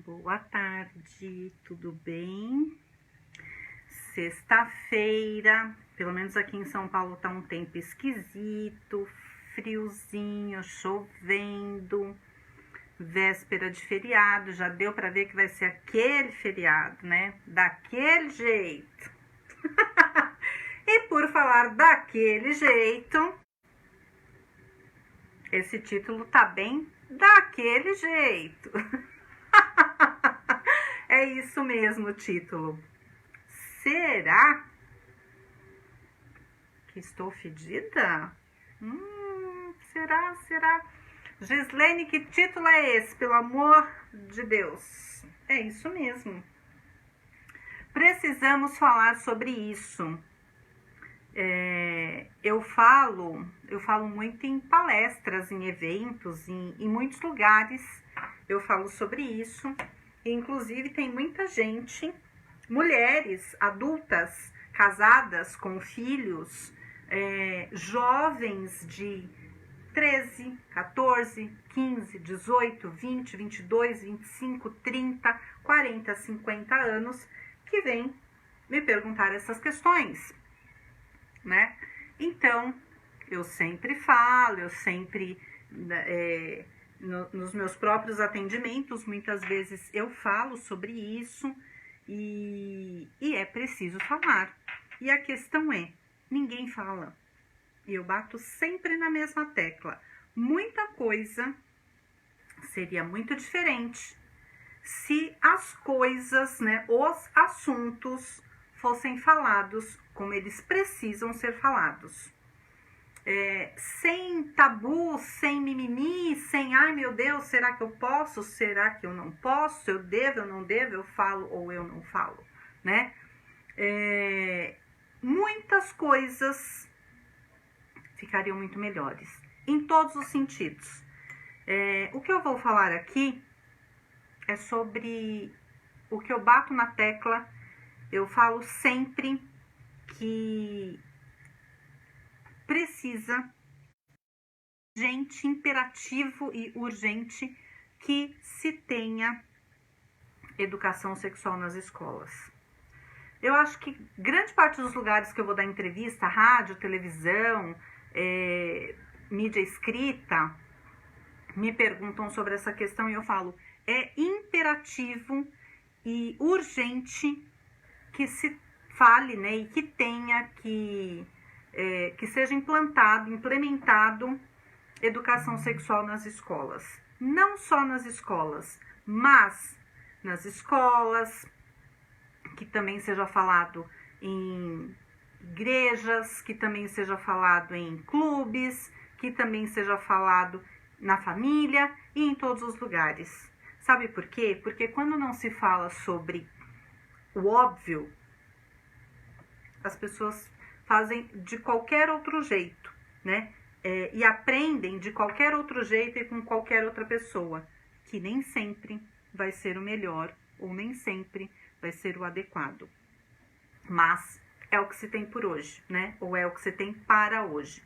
Boa tarde, tudo bem? Sexta-feira, pelo menos aqui em São Paulo tá um tempo esquisito, friozinho, chovendo, véspera de feriado, já deu pra ver que vai ser aquele feriado, né? Daquele jeito. E por falar daquele jeito, esse título tá bem daquele jeito. É isso mesmo o título. Será que estou fedida? Será? Gislene, que título é esse? Pelo amor de Deus. É isso mesmo. Precisamos falar sobre isso. Eu falo muito em palestras, em eventos, em muitos lugares. Eu falo sobre isso. Inclusive tem muita gente, mulheres adultas, casadas com filhos, jovens de 13, 14, 15, 18, 20, 22, 25, 30, 40, 50 anos, que vêm me perguntar essas questões, né? Então, eu sempre falo, nos meus próprios atendimentos, muitas vezes eu falo sobre isso e é preciso falar. E a questão é, ninguém fala. E eu bato sempre na mesma tecla. Muita coisa seria muito diferente se as coisas, né, os assuntos fossem falados como eles precisam ser falados. Sem tabu, sem mimimi, sem ai meu Deus, será que eu posso? Será que eu não posso? Eu devo, eu não devo? Eu falo ou eu não falo, né? Muitas coisas ficariam muito melhores, em todos os sentidos. O que eu vou falar aqui é sobre o que eu bato na tecla. Eu falo sempre que precisa, imperativo e urgente, que se tenha educação sexual nas escolas. Eu acho que grande parte dos lugares que eu vou dar entrevista, rádio, televisão, mídia escrita, me perguntam sobre essa questão e eu falo, é imperativo e urgente que se fale, né, e que tenha, que seja implementado educação sexual nas escolas. Não só nas escolas, mas nas escolas, que também seja falado em igrejas, que também seja falado em clubes, que também seja falado na família e em todos os lugares. Sabe por quê? Porque quando não se fala sobre o óbvio, as pessoas fazem de qualquer outro jeito, né? E aprendem de qualquer outro jeito e com qualquer outra pessoa, que nem sempre vai ser o melhor ou nem sempre vai ser o adequado. Mas é o que se tem por hoje, né? Ou é o que se tem para hoje.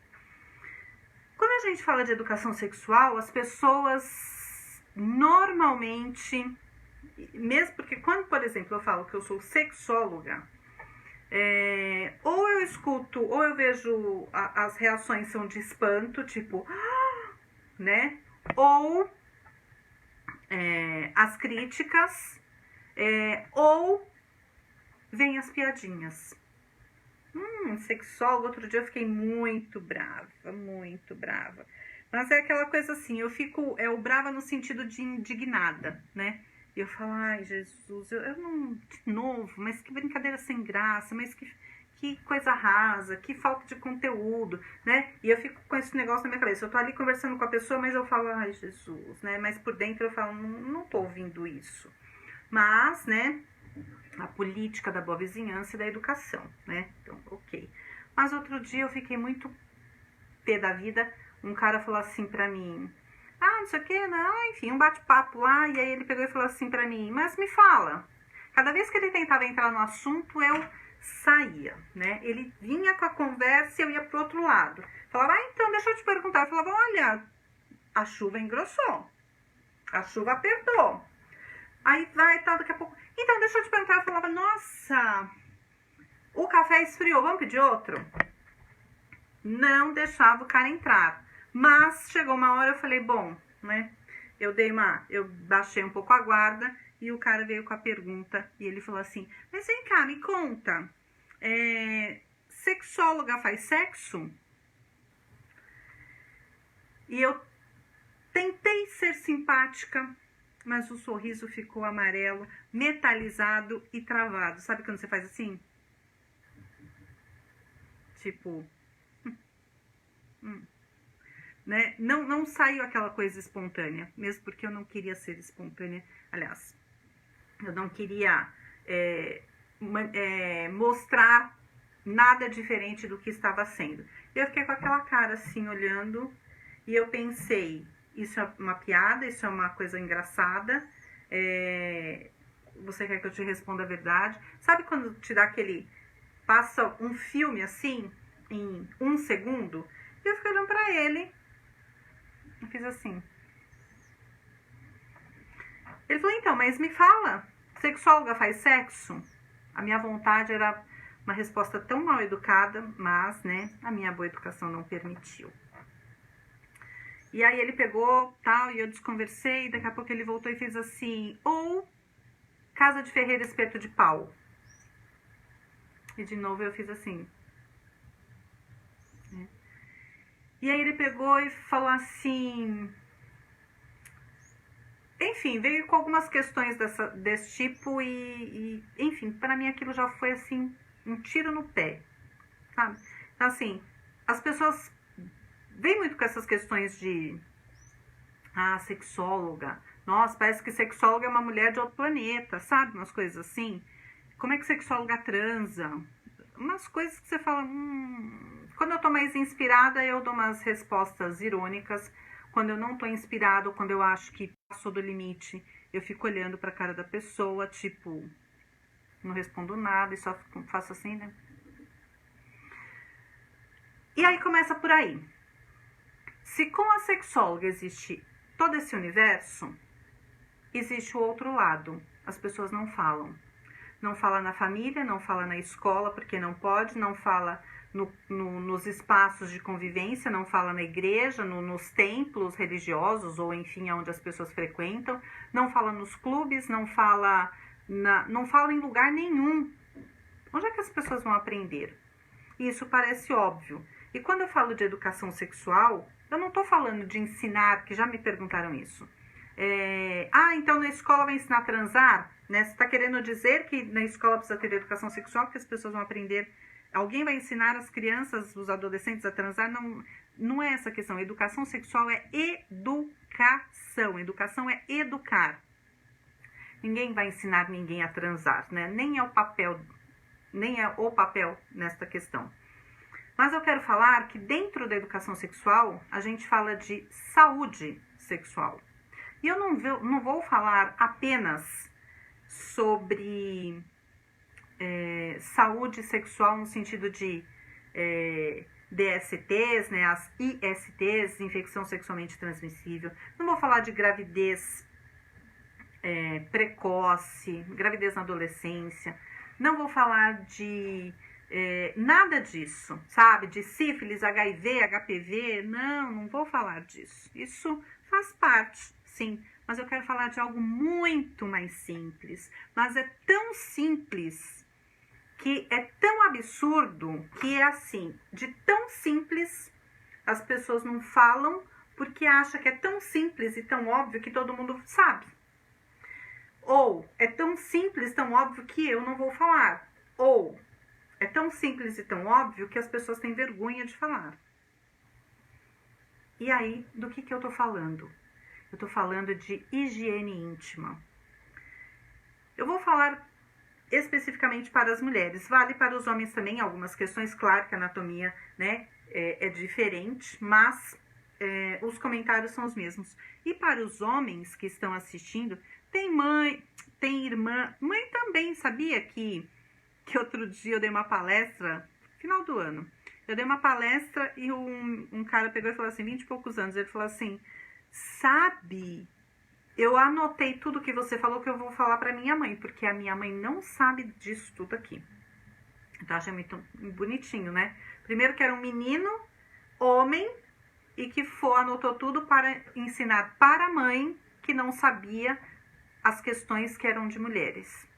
Quando a gente fala de educação sexual, as pessoas normalmente, mesmo porque quando, por exemplo, eu falo que eu sou sexóloga, ou eu escuto, ou eu vejo as reações são de espanto, tipo, né? Ou as críticas, ou vem as piadinhas. Sexóloga, outro dia eu fiquei muito brava. Mas é aquela coisa assim, eu fico, brava no sentido de indignada, né? E eu falo, ai Jesus, eu não, de novo, mas que brincadeira sem graça, mas que coisa rasa, que falta de conteúdo, né? E eu fico com esse negócio na minha cabeça, eu tô ali conversando com a pessoa, mas eu falo, ai Jesus, né? Mas por dentro eu falo, não tô ouvindo isso. Mas, né, a política da boa vizinhança e da educação, né? Então, ok. Mas outro dia eu fiquei muito pé da vida, um cara falou assim pra mim, não sei o que, não, enfim, um bate-papo lá, e aí ele pegou e falou assim pra mim, mas me fala, cada vez que ele tentava entrar no assunto, eu saía, né? Ele vinha com a conversa e eu ia pro outro lado. Falava, então, deixa eu te perguntar. Eu falava, olha, a chuva engrossou, a chuva apertou. Aí vai, tal, daqui a pouco. Então, deixa eu te perguntar. Eu falava, nossa, o café esfriou, vamos pedir outro? Não deixava o cara entrar. Mas chegou uma hora, eu falei, bom, né? Eu baixei um pouco a guarda e o cara veio com a pergunta e ele falou assim, mas vem cá, me conta, sexóloga faz sexo? E eu tentei ser simpática, mas o sorriso ficou amarelo, metalizado e travado. Sabe quando você faz assim? Tipo... Né? Não saiu aquela coisa espontânea, mesmo porque eu não queria ser espontânea. Aliás, eu não queria mostrar nada diferente do que estava sendo. Eu fiquei com aquela cara assim, olhando, e eu pensei, isso é uma piada, isso é uma coisa engraçada, você quer que eu te responda a verdade? Sabe quando te dá passa um filme assim, em 1 segundo? E eu fiquei olhando pra ele, eu fiz assim. Ele falou, então, mas me fala, sexóloga faz sexo? A minha vontade era uma resposta tão mal educada, mas, né, a minha boa educação não permitiu. E aí ele pegou, tal, e eu desconversei, daqui a pouco ele voltou e fez assim, ou casa de ferreiro, espeto de pau. E de novo eu fiz assim. E aí ele pegou e falou assim... Enfim, veio com algumas questões desse tipo e enfim, para mim aquilo já foi assim, um tiro no pé, sabe? Então assim, as pessoas vêm muito com essas questões de... sexóloga. Nossa, parece que sexóloga é uma mulher de outro planeta, sabe? Umas coisas assim. Como é que sexóloga transa? Umas coisas que você fala... Quando eu tô mais inspirada, eu dou umas respostas irônicas. Quando eu não tô inspirada, ou quando eu acho que passou do limite, eu fico olhando pra cara da pessoa, tipo... Não respondo nada e só faço assim, né? E aí começa por aí. Se com a sexóloga existe todo esse universo, existe o outro lado. As pessoas não falam. Não fala na família, não fala na escola, porque não pode, não fala nos espaços de convivência, não fala na igreja, nos templos religiosos, ou enfim, onde as pessoas frequentam, não fala nos clubes, não fala em lugar nenhum. Onde é que as pessoas vão aprender? Isso parece óbvio. E quando eu falo de educação sexual, eu não estou falando de ensinar, que já me perguntaram isso. Então na escola vai ensinar a transar? Né? Você está querendo dizer que na escola precisa ter educação sexual, que as pessoas vão aprender... Alguém vai ensinar as crianças, os adolescentes a transar? Não é essa a questão. Educação sexual é educação. Educação é educar. Ninguém vai ensinar ninguém a transar, né? Nem é o papel nesta questão. Mas eu quero falar que dentro da educação sexual, a gente fala de saúde sexual. E eu não vou falar apenas sobre saúde sexual no sentido de DSTs, né, as ISTs, infecção sexualmente transmissível. Não vou falar de gravidez precoce, gravidez na adolescência. Não vou falar de nada disso, sabe? De sífilis, HIV, HPV. Não vou falar disso. Isso faz parte, sim. Mas eu quero falar de algo muito mais simples. Mas é tão simples que é tão absurdo que é assim, de tão simples as pessoas não falam porque acham que é tão simples e tão óbvio que todo mundo sabe. Ou é tão simples, tão óbvio que eu não vou falar. Ou é tão simples e tão óbvio que as pessoas têm vergonha de falar. E aí, do que eu tô falando? Eu tô falando de higiene íntima. Eu vou falar especificamente para as mulheres. Vale para os homens também algumas questões. Claro que a anatomia, né, é diferente, mas os comentários são os mesmos. E para os homens que estão assistindo, tem mãe, tem irmã. Mãe também, sabia que outro dia eu dei uma palestra, final do ano. Eu dei uma palestra e um cara pegou e falou assim, 20 e poucos anos, ele falou assim, sabe Eu anotei tudo que você falou que eu vou falar para minha mãe, porque a minha mãe não sabe disso tudo aqui. Então, achei muito bonitinho, né? Primeiro que era um menino, homem, e que anotou tudo para ensinar para a mãe que não sabia as questões que eram de mulheres.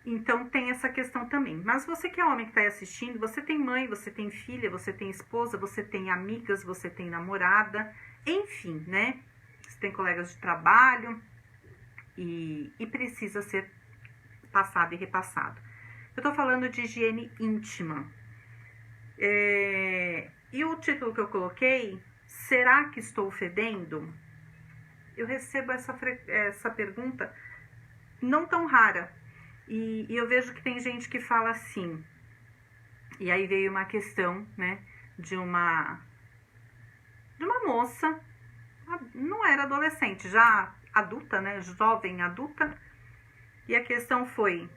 Então, tem essa questão também. Mas você que é homem que está aí assistindo, você tem mãe, você tem filha, você tem esposa, você tem amigas, você tem namorada, enfim, né? Você tem colegas de trabalho e precisa ser passado e repassado. Eu tô falando de higiene íntima. E o título que eu coloquei, será que estou fedendo? Eu recebo essa pergunta não tão rara. E eu vejo que tem gente que fala assim. E aí veio uma questão, né, de uma moça, não era adolescente, já adulta, né, jovem adulta. E a questão foi: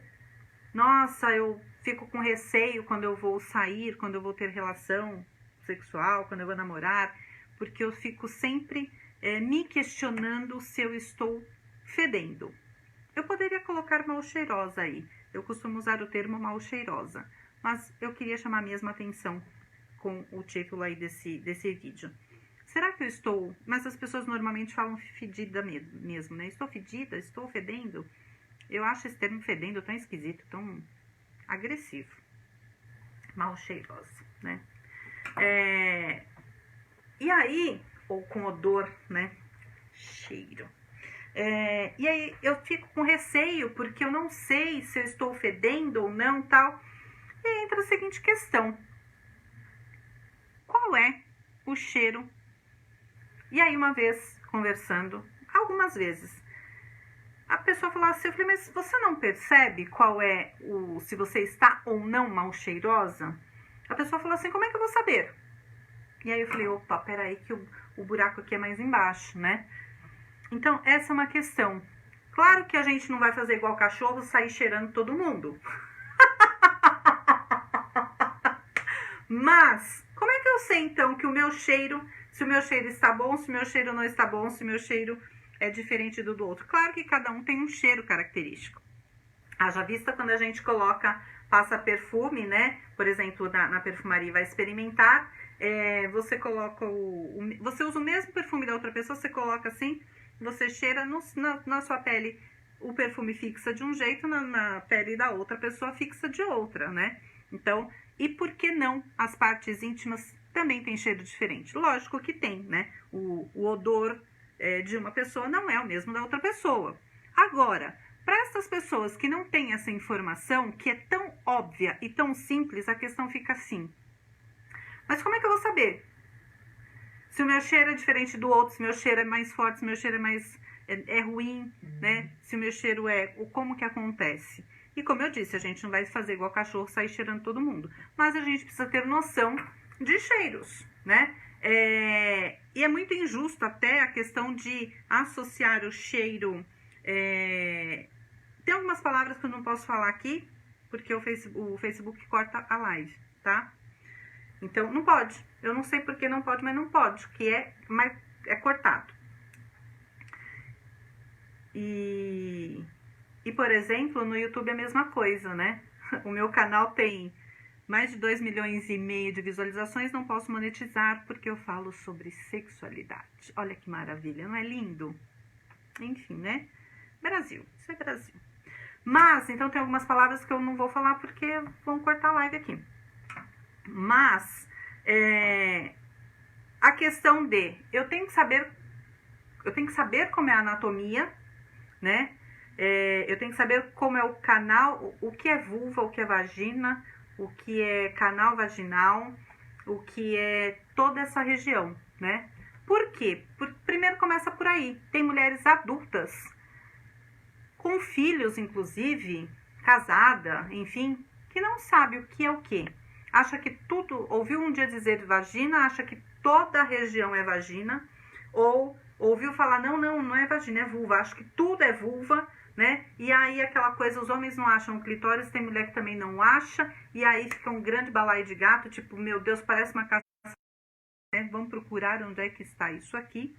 nossa, eu fico com receio quando eu vou sair, quando eu vou ter relação sexual, quando eu vou namorar, porque eu fico sempre me questionando se eu estou fedendo. Eu poderia colocar mal cheirosa aí, eu costumo usar o termo mal cheirosa, mas eu queria chamar mesmo a atenção com o título aí desse vídeo. Será que eu estou... Mas as pessoas normalmente falam fedida mesmo, né? Estou fedida? Estou fedendo? Eu acho esse termo fedendo tão esquisito, tão agressivo. Mal cheirosa, né? E aí, ou com odor, né? Cheiro. E aí eu fico com receio, porque eu não sei se eu estou fedendo ou não, tal. E aí entra a seguinte questão: qual é o cheiro? E aí uma vez, conversando, algumas vezes, a pessoa falou assim, eu falei, mas você não percebe qual é se você está ou não mal cheirosa? A pessoa falou assim, como é que eu vou saber? E aí eu falei, opa, peraí que o buraco aqui é mais embaixo, né? Então, essa é uma questão. Claro que a gente não vai fazer igual cachorro, sair cheirando todo mundo. Mas, como é que eu sei então que o meu cheiro, se o meu cheiro está bom, se o meu cheiro não está bom, se o meu cheiro é diferente do outro? Claro que cada um tem um cheiro característico. Haja vista quando a gente passa perfume, né? Por exemplo, na perfumaria vai experimentar, você coloca você usa o mesmo perfume da outra pessoa, você coloca assim, você cheira na sua pele, o perfume fixa de um jeito, na pele da outra pessoa fixa de outra, né? Então, e por que não as partes íntimas também têm cheiro diferente? Lógico que tem, né? O odor de uma pessoa não é o mesmo da outra pessoa. Agora, para essas pessoas que não têm essa informação, que é tão óbvia e tão simples, a questão fica assim. Mas como é que eu vou saber? Se o meu cheiro é diferente do outro, se o meu cheiro é mais forte, se o meu cheiro é mais ruim, né? Se o meu cheiro como que acontece? E como eu disse, a gente não vai fazer igual cachorro, sair cheirando todo mundo. Mas a gente precisa ter noção de cheiros, né? E é muito injusto até a questão de associar o cheiro... Tem algumas palavras que eu não posso falar aqui, porque o Facebook corta a live, tá? Então, não pode. Eu não sei por que não pode, mas não pode, que é cortado. E, por exemplo, no YouTube é a mesma coisa, né? O meu canal tem mais de 2,5 milhões de visualizações, não posso monetizar porque eu falo sobre sexualidade. Olha que maravilha, não é lindo? Enfim, né? Brasil, isso é Brasil. Mas, então tem algumas palavras que eu não vou falar porque vão cortar a live aqui. Mas, a questão eu tenho que saber como é a anatomia, né? Eu tenho que saber como é o canal, o que é vulva, o que é vagina, o que é canal vaginal, o que é toda essa região, né? Por quê? Primeiro começa por aí. Tem mulheres adultas, com filhos, inclusive, casada, enfim, que não sabe o que é o que. Acha que tudo, ouviu um dia dizer vagina, acha que toda a região é vagina, ou ouviu falar, não é vagina, é vulva, acha que tudo é vulva, né? E aí aquela coisa, os homens não acham clitóris, tem mulher que também não acha, e aí fica um grande balaio de gato, tipo, meu Deus, parece uma casa, né? Vamos procurar onde é que está isso aqui.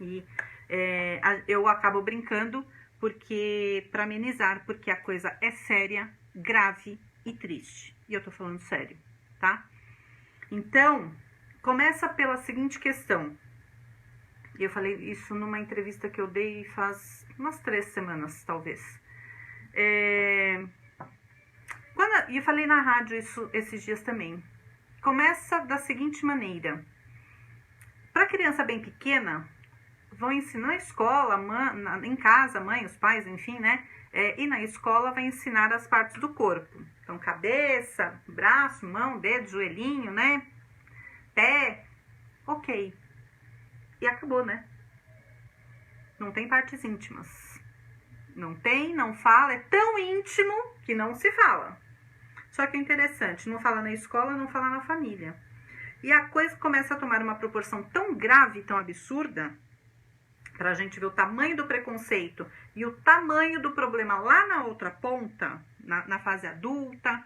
E Eu acabo brincando porque para amenizar, porque a coisa é séria, grave e triste. E eu tô falando sério, tá? Então, começa pela seguinte questão. Eu falei isso numa entrevista que eu dei faz umas 3 semanas, talvez. E eu falei na rádio isso esses dias também. Começa da seguinte maneira. Para criança bem pequena, vão ensinar na escola, em casa, mãe, os pais, enfim, né? E na escola vai ensinar as partes do corpo. Então, cabeça, braço, mão, dedo, joelhinho, né? Pé. Ok. E acabou, né? Não tem partes íntimas. Não tem, não fala. É tão íntimo que não se fala. Só que é interessante, não fala na escola, não fala na família. E a coisa começa a tomar uma proporção tão grave, tão absurda, para a gente ver o tamanho do preconceito e o tamanho do problema lá na outra ponta, na fase adulta,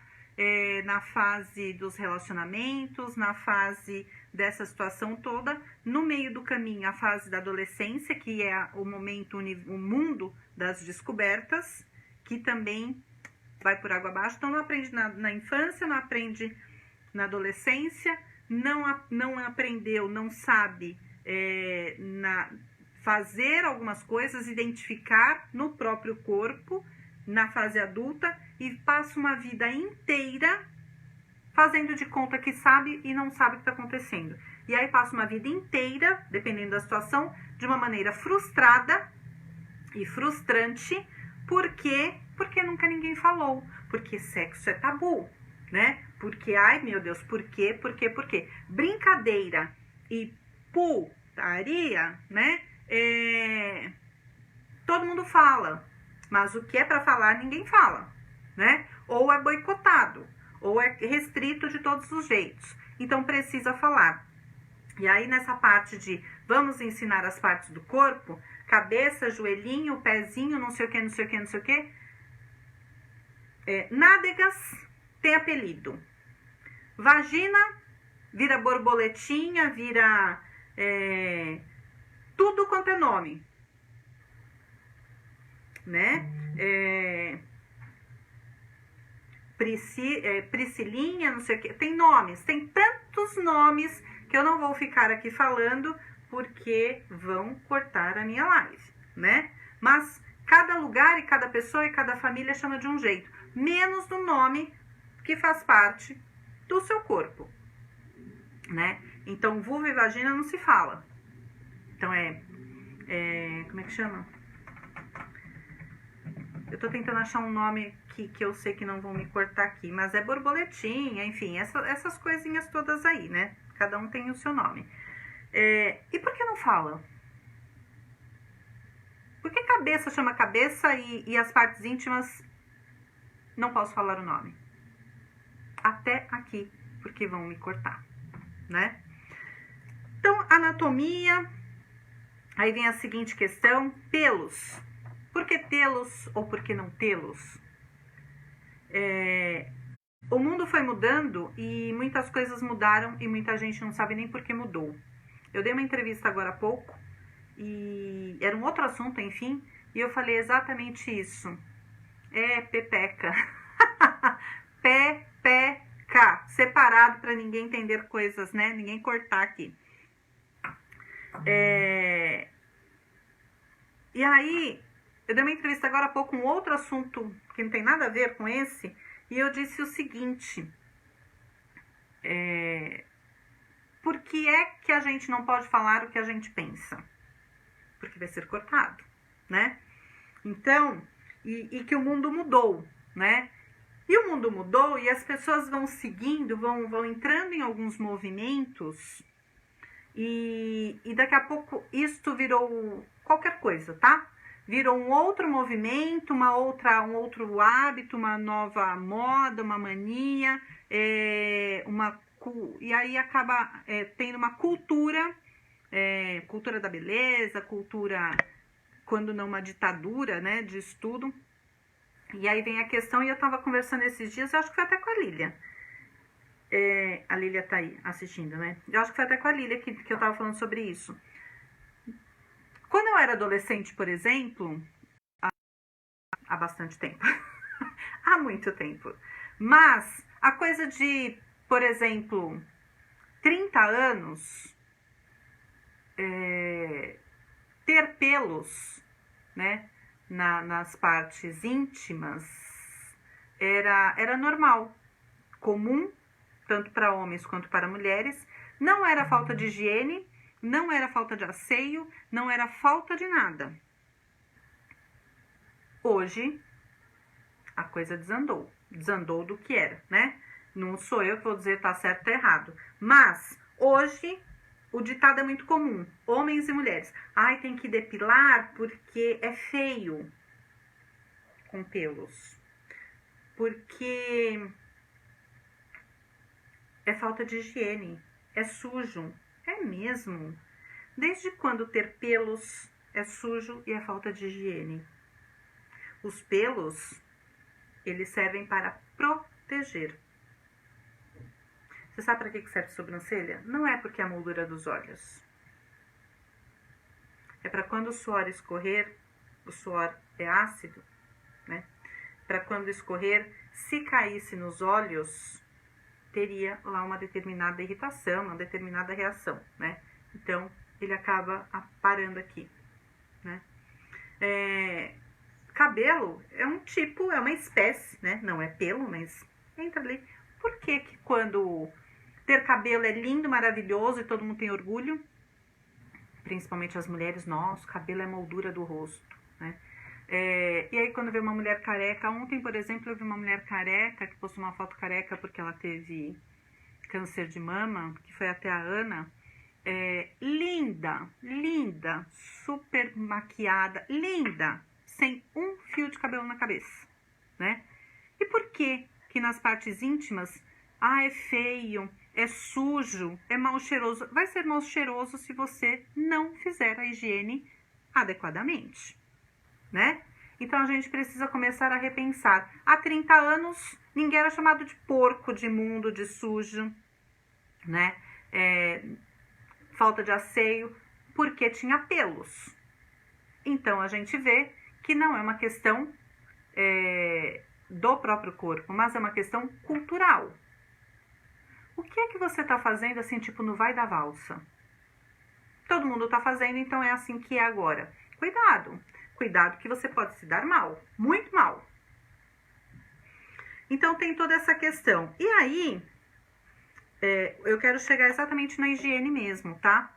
na fase dos relacionamentos, na fase dessa situação toda, no meio do caminho a fase da adolescência, que é o momento, o mundo das descobertas, que também vai por água abaixo. Então não aprende na infância, não aprende na adolescência, não aprendeu, não sabe fazer algumas coisas, identificar no próprio corpo, na fase adulta, e passa uma vida inteira fazendo de conta que sabe e não sabe o que está acontecendo. E aí passa uma vida inteira, dependendo da situação, de uma maneira frustrada e frustrante. Por quê? Porque nunca ninguém falou. Porque sexo é tabu, né? Porque, ai meu Deus, por quê? Por quê? Por quê? Brincadeira e putaria, né? Todo mundo fala, mas o que é para falar ninguém fala, né? Ou é boicotado, ou é restrito de todos os jeitos. Então precisa falar. E aí nessa parte de vamos ensinar as partes do corpo, cabeça, joelhinho, pezinho, não sei o que, não sei o que, não sei o que. Nádegas tem apelido. Vagina vira borboletinha, vira tudo quanto é nome, né? Priscilinha, não sei o que. Tem nomes, tem tantos nomes que eu não vou ficar aqui falando porque vão cortar a minha live, né? Mas cada lugar e cada pessoa e cada família chama de um jeito, menos do nome que faz parte do seu corpo, né? Então, vulva e vagina não se fala. Então, como é que chama? Eu tô tentando achar um nome que eu sei que não vão me cortar aqui, mas é borboletinha, enfim, essas coisinhas todas aí, né? Cada um tem o seu nome. E por que não fala? Por que cabeça chama cabeça e as partes íntimas não posso falar o nome? Até aqui, porque vão me cortar, né? Então, anatomia. Aí vem a seguinte questão, pelos. Por que tê-los ou por que não tê-los? O mundo foi mudando e muitas coisas mudaram e muita gente não sabe nem por que mudou. Eu dei uma entrevista agora há pouco e era um outro assunto, enfim, e eu falei exatamente isso. Pepeca. Pepeca. Separado para ninguém entender coisas, né? Ninguém cortar aqui. E aí, eu dei uma entrevista agora há pouco, um outro assunto que não tem nada a ver com esse, e eu disse o seguinte, por que é que a gente não pode falar o que a gente pensa? Porque vai ser cortado, né? Então, e que o mundo mudou, né? E o mundo mudou e as pessoas vão seguindo, vão entrando em alguns movimentos e daqui a pouco isto virou qualquer coisa, tá? Virou um outro movimento, um outro hábito, uma nova moda, uma mania, e aí acaba tendo uma cultura, cultura da beleza, cultura, quando não uma ditadura, né, de estudo. E aí vem a questão, e eu tava conversando esses dias, eu acho que foi até com a Lília. A Lília tá aí assistindo, né? Eu acho que foi até com a Lília que eu tava falando sobre isso. Quando eu era adolescente, por exemplo, há bastante tempo, há muito tempo, mas a coisa de, por exemplo, 30 anos, ter pelos, né, nas partes íntimas era normal, comum, tanto para homens quanto para mulheres. Não era falta de higiene, não era falta de asseio, não era falta de nada. Hoje, a coisa desandou do que era, né? Não sou eu que vou dizer tá certo ou errado, mas hoje o ditado é muito comum, homens e mulheres. Ai, tem que depilar porque é feio com pelos. Porque é falta de higiene, é sujo. É mesmo? Desde quando ter pelos é sujo e é falta de higiene? Os pelos, eles servem para proteger. Você sabe para que serve sobrancelha? Não é porque é a moldura dos olhos. É para quando o suor escorrer, o suor é ácido, né? Para quando escorrer, se caísse nos olhos, teria lá uma determinada irritação, uma determinada reação, né? Então, ele acaba parando aqui, né? Cabelo é um tipo, é uma espécie, né? Não é pelo, mas entra ali. Por que que quando ter cabelo é lindo, maravilhoso e todo mundo tem orgulho? Principalmente as mulheres, nossa, cabelo é moldura do rosto, né? E aí quando vê uma mulher careca, ontem, por exemplo, eu vi uma mulher careca que postou uma foto careca porque ela teve câncer de mama, que foi até a Ana. Linda, linda, super maquiada, linda, sem um fio de cabelo na cabeça, né? E por que que nas partes íntimas, é feio, é sujo, é mal cheiroso? Vai ser mal cheiroso se você não fizer a higiene adequadamente, né? Então a gente precisa começar a repensar. Há 30 anos, ninguém era chamado de porco, de imundo, de sujo, né? Falta de asseio, porque tinha pelos. Então a gente vê que não é uma questão do próprio corpo, mas é uma questão cultural. O que é que você está fazendo assim, tipo, no vai da valsa? Todo mundo está fazendo, então é assim que é agora. Cuidado, cuidado que você pode se dar mal, muito mal. Então tem toda essa questão. E aí, eu quero chegar exatamente na higiene mesmo, tá?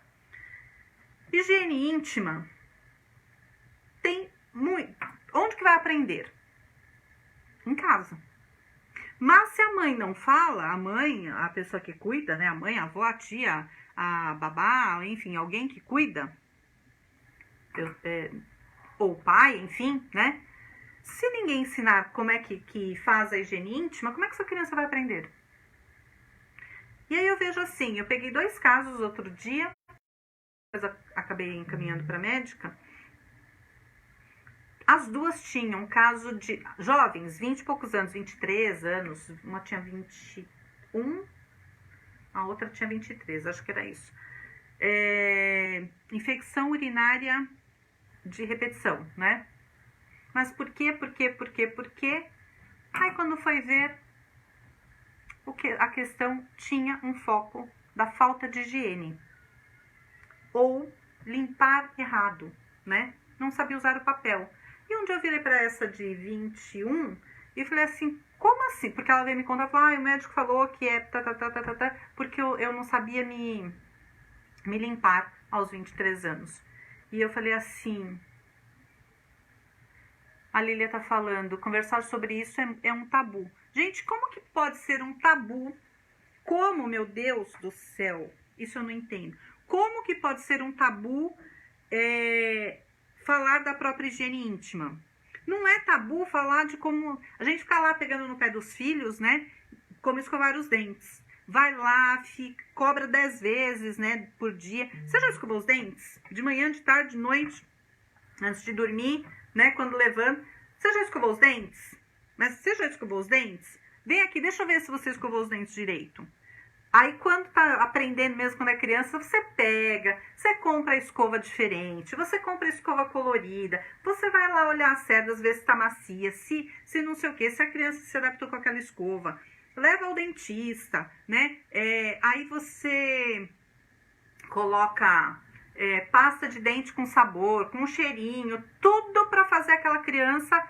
Higiene íntima tem muito. Onde que vai aprender? Em casa. Mas se a mãe não fala, a mãe, a pessoa que cuida, né? A mãe, a avó, a tia, a babá, enfim, alguém que cuida, ou o pai, enfim, né? Se ninguém ensinar como é que faz a higiene íntima, como é que sua criança vai aprender? E aí eu vejo assim, eu peguei 2 casos outro dia, depois acabei encaminhando para a médica. As duas tinham caso de jovens, 20 e poucos anos, 23 anos, uma tinha 21, a outra tinha 23, acho que era isso. Infecção urinária de repetição, né? Mas por quê? Aí quando foi ver, a questão tinha um foco da falta de higiene. Ou limpar errado, né? Não sabia usar o papel. E um dia eu virei para essa de 21 e falei assim, como assim? Porque ela veio me contar, falou, o médico falou que é porque eu não sabia me limpar aos 23 anos. E eu falei assim, a Lília tá falando, conversar sobre isso é um tabu. Gente, como que pode ser um tabu? Como, meu Deus do céu? Isso eu não entendo. Como que pode ser um tabu falar da própria higiene íntima? Não é tabu falar de como... A gente fica lá pegando no pé dos filhos, né? Como escovar os dentes. Vai lá, cobra 10 vezes, né, por dia. Você já escovou os dentes? De manhã, de tarde, de noite, antes de dormir, né, quando levanta. Você já escovou os dentes? Mas você já escovou os dentes? Vem aqui, deixa eu ver se você escovou os dentes direito. Aí quando tá aprendendo mesmo, quando é criança, você pega, você compra a escova diferente, você compra a escova colorida, você vai lá olhar as cerdas, ver se tá macia, se não sei o que, se a criança se adaptou com aquela escova. Leva ao dentista, né? Aí você coloca pasta de dente com sabor, com cheirinho, tudo para fazer aquela criança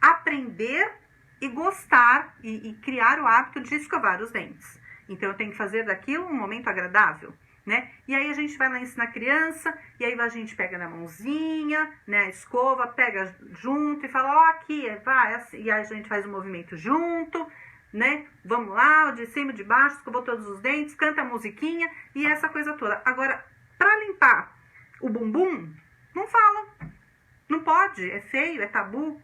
aprender e gostar e criar o hábito de escovar os dentes. Então, eu tenho que fazer daquilo um momento agradável, né? E aí a gente vai lá ensinar a criança, e aí a gente pega na mãozinha, né, a escova, pega junto e fala, ó, aqui, vai, assim, e aí a gente faz o movimento junto, né? Vamos lá, de cima, de baixo, escovou todos os dentes, canta a musiquinha e essa coisa toda. Agora, para limpar o bumbum, não fala. Não pode, é feio, é tabu.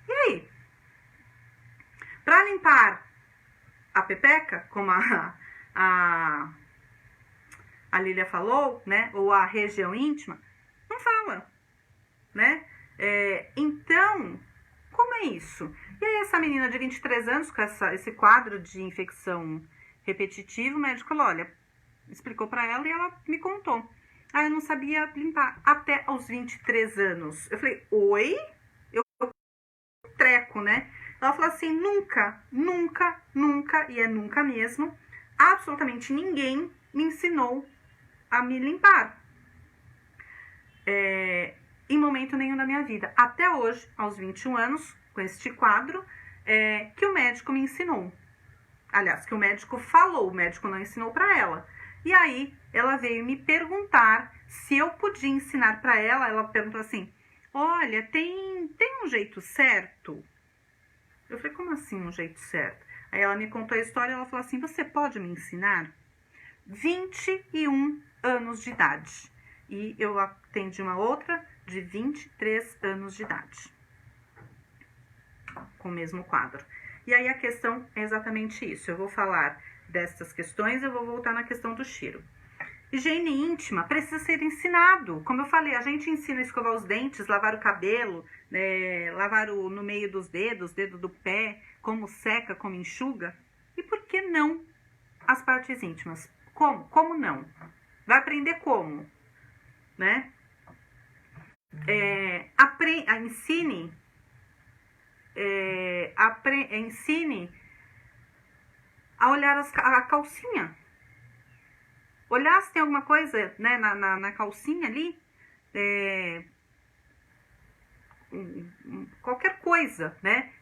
E aí? Para limpar a pepeca, como a Lília falou, né? Ou a região íntima, não fala, né? Então, como é isso? E aí essa menina de 23 anos, com esse quadro de infecção repetitiva, o médico falou, olha, explicou para ela e ela me contou. Ah, eu não sabia limpar até aos 23 anos. Eu falei, oi? Eu treco, né? Ela falou assim, nunca, nunca, nunca, e é nunca mesmo, absolutamente ninguém me ensinou a me limpar. Em momento nenhum da minha vida. Até hoje, aos 21 anos, com este quadro, que o médico me ensinou. Aliás, que o médico falou, o médico não ensinou para ela. E aí, ela veio me perguntar se eu podia ensinar para ela. Ela perguntou assim, olha, tem um jeito certo? Eu falei, como assim um jeito certo? Aí ela me contou a história e ela falou assim, você pode me ensinar? 21 anos de idade. E eu atendi uma outra de 23 anos de idade. Com o mesmo quadro. E aí a questão é exatamente isso. Eu vou falar destas questões, eu vou voltar na questão do cheiro. Higiene íntima precisa ser ensinado. Como eu falei, a gente ensina a escovar os dentes, lavar o cabelo, lavar no meio dos dedos, dedo do pé, como seca, como enxuga. E por que não as partes íntimas? Como? Como não? Vai aprender como? Né? Ensine a olhar a calcinha. Olhar se tem alguma coisa, né, na calcinha ali, qualquer coisa, né,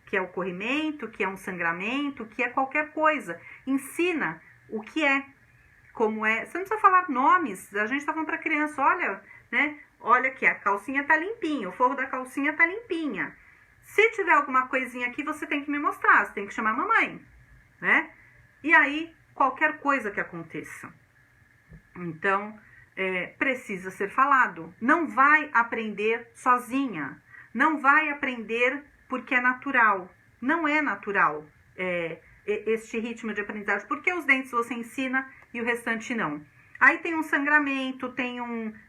que é o corrimento, que é um sangramento, que é qualquer coisa. Ensina o que é, como é. Você não precisa falar nomes, a gente tá falando para criança, olha, né, olha aqui, a calcinha tá limpinha, o forro da calcinha tá limpinha. Se tiver alguma coisinha aqui, você tem que me mostrar, você tem que chamar a mamãe, né? E aí, qualquer coisa que aconteça. Então, precisa ser falado. Não vai aprender sozinha. Não vai aprender porque é natural. Não é natural este ritmo de aprendizagem. Porque os dentes você ensina e o restante não. Aí tem um sangramento, tem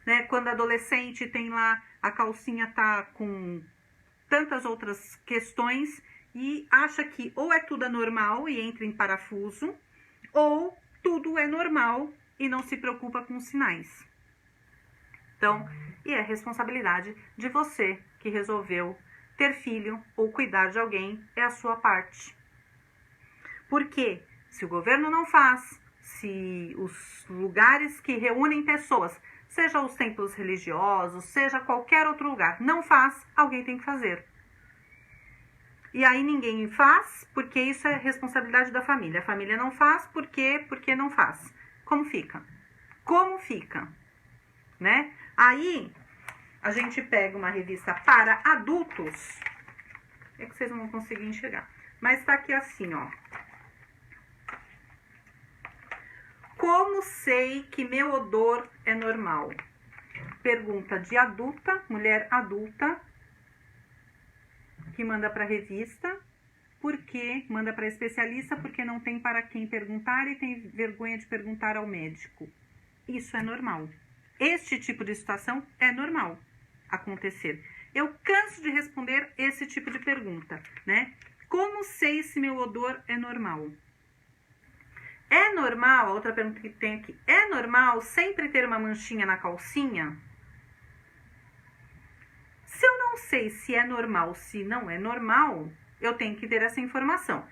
né, quando adolescente tem lá, a calcinha tá com tantas outras questões e acha que ou é tudo anormal e entra em parafuso, ou tudo é normal e não se preocupa com os sinais. Então, e é responsabilidade de você que resolveu ter filho ou cuidar de alguém, é a sua parte. Porque se o governo não faz, se os lugares que reúnem pessoas, seja os templos religiosos, seja qualquer outro lugar, não faz, alguém tem que fazer. E aí ninguém faz, porque isso é responsabilidade da família. A família não faz, porque não faz. Como fica? Como fica? Né? Aí, a gente pega uma revista para adultos. É que vocês não vão conseguir enxergar. Mas tá aqui assim, ó. Como sei que meu odor é normal? Pergunta de adulta, mulher adulta, que manda para revista, porque manda para especialista, porque não tem para quem perguntar e tem vergonha de perguntar ao médico. Isso é normal. Este tipo de situação é normal acontecer. Eu canso de responder esse tipo de pergunta, né? Como sei se meu odor é normal? É normal, a outra pergunta que tem aqui, é normal sempre ter uma manchinha na calcinha? Se eu não sei se é normal, se não é normal, eu tenho que ter essa informação.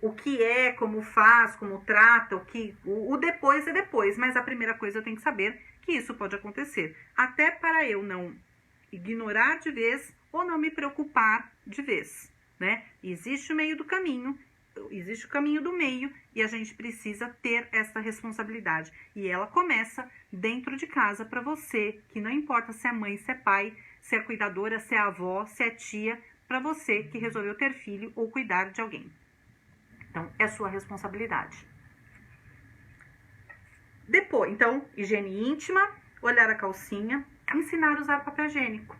O que é, como faz, como trata, o depois é depois, mas a primeira coisa eu tenho que saber que isso pode acontecer. Até para eu não ignorar de vez ou não me preocupar de vez, né? Existe o meio do caminho, existe o caminho do meio e a gente precisa ter essa responsabilidade. E ela começa dentro de casa para você, que não importa se é mãe, se é pai, se é cuidadora, se é avó, se é tia, para você que resolveu ter filho ou cuidar de alguém. Então, é sua responsabilidade. Depois, então, higiene íntima, olhar a calcinha, ensinar a usar papel higiênico.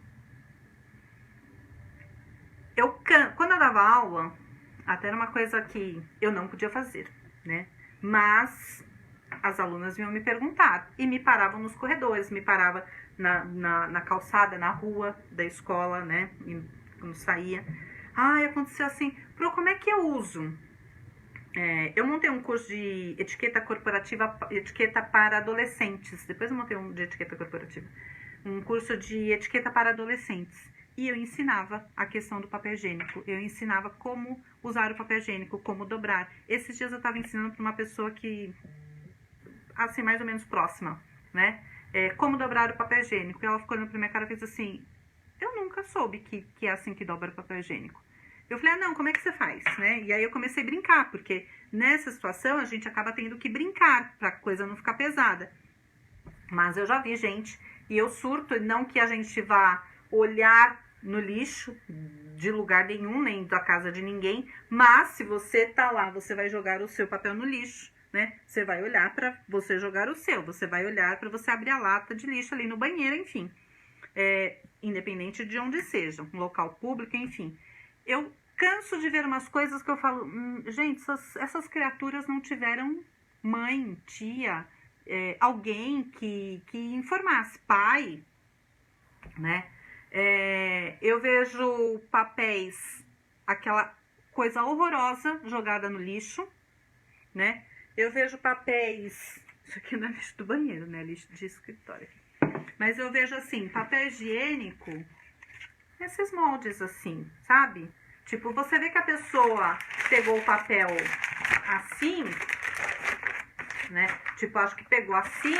Quando eu dava aula, até era uma coisa que eu não podia fazer, né? Mas as alunas vinham me perguntar e me paravam nos corredores, me parava na calçada, na rua da escola, né? E quando saía. Aconteceu assim, como é que eu uso? Eu montei um curso de etiqueta corporativa, etiqueta para adolescentes. Depois eu montei um de etiqueta corporativa. Um curso de etiqueta para adolescentes. E eu ensinava a questão do papel higiênico. Eu ensinava como usar o papel higiênico, como dobrar. Esses dias eu estava ensinando para uma pessoa que, assim, mais ou menos próxima, né? Como dobrar o papel higiênico. E ela ficou olhando pra minha cara e fez assim, eu nunca soube que é assim que dobra o papel higiênico. Eu falei, não, como é que você faz, né? E aí eu comecei a brincar, porque nessa situação a gente acaba tendo que brincar pra coisa não ficar pesada. Mas eu já vi gente, e eu surto, não que a gente vá olhar no lixo de lugar nenhum, nem da casa de ninguém, mas se você tá lá, você vai jogar o seu papel no lixo, né? Você vai olhar pra você jogar o seu, você vai olhar pra você abrir a lata de lixo ali no banheiro, enfim. Independente de onde seja, um local público, enfim. Eu canso de ver umas coisas que eu falo, gente, essas criaturas não tiveram mãe, tia, alguém que informasse, pai, né? Eu vejo papéis, aquela coisa horrorosa jogada no lixo, né? Eu vejo papéis, isso aqui não é lixo do banheiro, né? Lixo de escritório. Mas eu vejo assim, papel higiênico, esses moldes assim, sabe? Tipo, você vê que a pessoa pegou o papel assim, né? Tipo, acho que pegou assim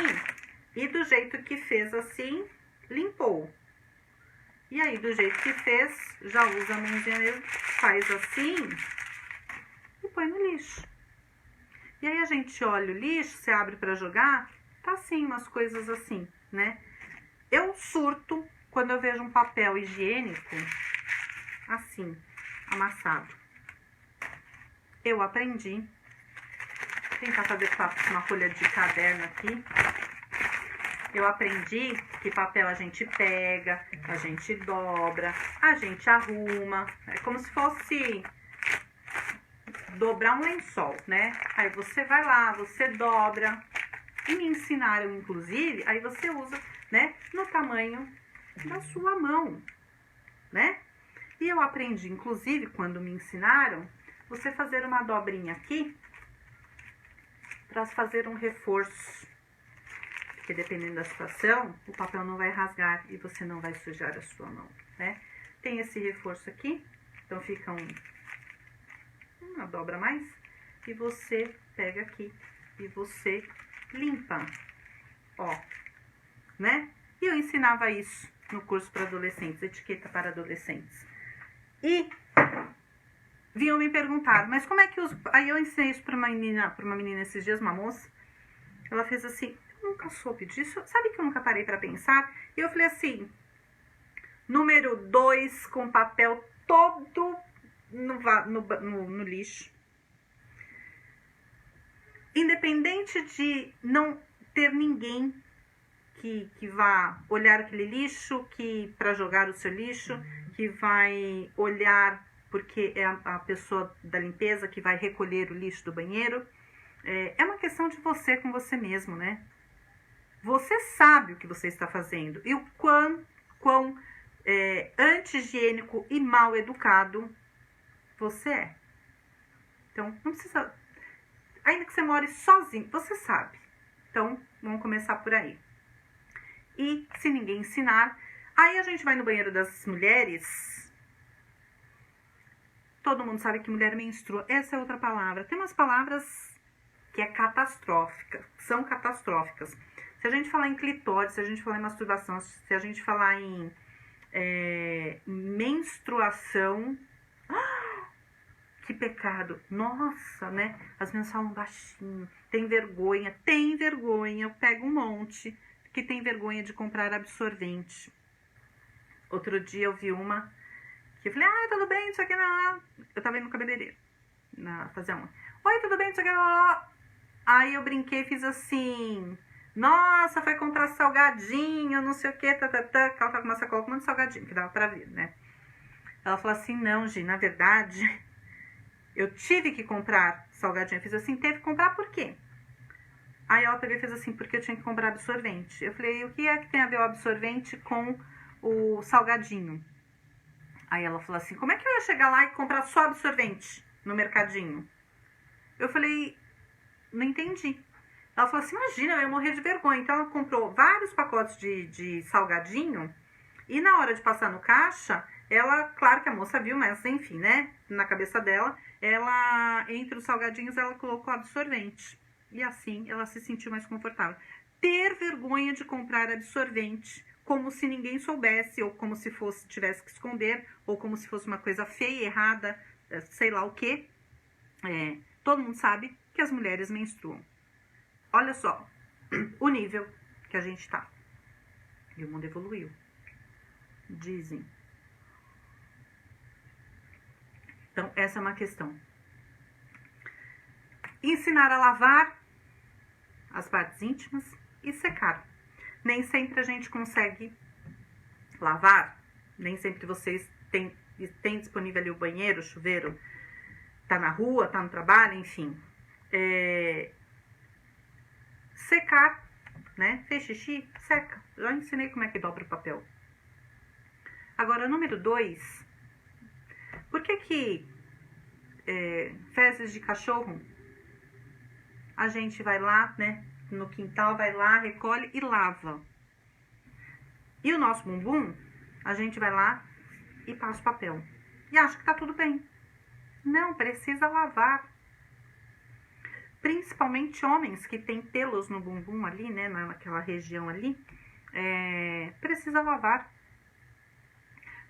e do jeito que fez assim, limpou. E aí, do jeito que fez, já usa a mãozinha mesmo, faz assim e põe no lixo. E aí a gente olha o lixo, você abre pra jogar, tá assim, umas coisas assim, né? Eu surto quando eu vejo um papel higiênico assim, amassado. Eu aprendi. Vou tentar fazer uma folha de caderno aqui. Eu aprendi que papel a gente pega, a gente dobra, a gente arruma. É como se fosse dobrar um lençol, né? Aí você vai lá, você dobra. E me ensinaram, inclusive, aí você usa, né, no tamanho da sua mão, né? E eu aprendi, inclusive, quando me ensinaram, você fazer uma dobrinha aqui para fazer um reforço. Porque dependendo da situação, o papel não vai rasgar e você não vai sujar a sua mão, né? Tem esse reforço aqui, então fica uma dobra a mais. E você pega aqui e você limpa, ó, né? E eu ensinava isso no curso para adolescentes, etiqueta para adolescentes. E vinham me perguntar, mas como é que os... Aí eu ensinei isso para uma menina esses dias, uma moça. Ela fez assim, eu nunca soube disso. Sabe que eu nunca parei para pensar? E eu falei assim, número 2 com papel todo no lixo. Independente de não ter ninguém que vá olhar aquele lixo, que para jogar o seu lixo, que vai olhar porque é a pessoa da limpeza que vai recolher o lixo do banheiro. É uma questão de você com você mesmo, né? Você sabe o que você está fazendo e o quão anti-higiênico e mal educado você é. Então, não precisa... ainda que você more sozinho, você sabe. Então, vamos começar por aí. E se ninguém ensinar, aí a gente vai no banheiro das mulheres. Todo mundo sabe que mulher menstrua. Essa é outra palavra. Tem umas palavras que é catastrófica, são catastróficas. Se a gente falar em clitóris, se a gente falar em masturbação, se a gente falar em menstruação, que pecado. Nossa, né? As meninas falam baixinho. Tem vergonha. Eu pego um monte que tem vergonha de comprar absorvente. Outro dia eu vi uma que eu falei, tudo bem, isso aqui não. Eu tava indo no cabeleireiro fazer uma. Oi, tudo bem, isso aqui não. Aí eu brinquei, fiz assim, nossa, foi comprar salgadinho, não sei o que, que ela tava com uma sacola com um monte de salgadinho, que dava pra ver, né? Ela falou assim, não, Gi, na verdade, eu tive que comprar salgadinho. Eu fiz assim, teve que comprar por quê? Aí ela pegou e fez assim, porque eu tinha que comprar absorvente. Eu falei, o que é que tem a ver o absorvente com o salgadinho? Aí ela falou assim, como é que eu ia chegar lá e comprar só absorvente no mercadinho? Eu falei, não entendi. Ela falou assim, imagina, eu ia morrer de vergonha. Então ela comprou vários pacotes de salgadinho e na hora de passar no caixa, ela, claro que a moça viu, mas enfim, né, na cabeça dela, ela, entre os salgadinhos, ela colocou absorvente. E assim, ela se sentiu mais confortável. Ter vergonha de comprar absorvente, como se ninguém soubesse, ou como se tivesse que esconder, ou como se fosse uma coisa feia, errada, sei lá o quê. Todo mundo sabe que as mulheres menstruam. Olha só o nível que a gente tá. E o mundo evoluiu. Dizem. Então, essa é uma questão. Ensinar a lavar as partes íntimas e secar. Nem sempre a gente consegue lavar, nem sempre vocês têm disponível ali o banheiro, o chuveiro, tá na rua, tá no trabalho, enfim. Secar, né? Fez xixi, seca. Já ensinei como é que dobra o papel. Agora, número 2. Por que fezes de cachorro, a gente vai lá, né? No quintal, vai lá, recolhe e lava. E o nosso bumbum, a gente vai lá e passa o papel. E acha que tá tudo bem. Não, precisa lavar. Principalmente homens que têm pelos no bumbum ali, né? Naquela região ali. Precisa lavar.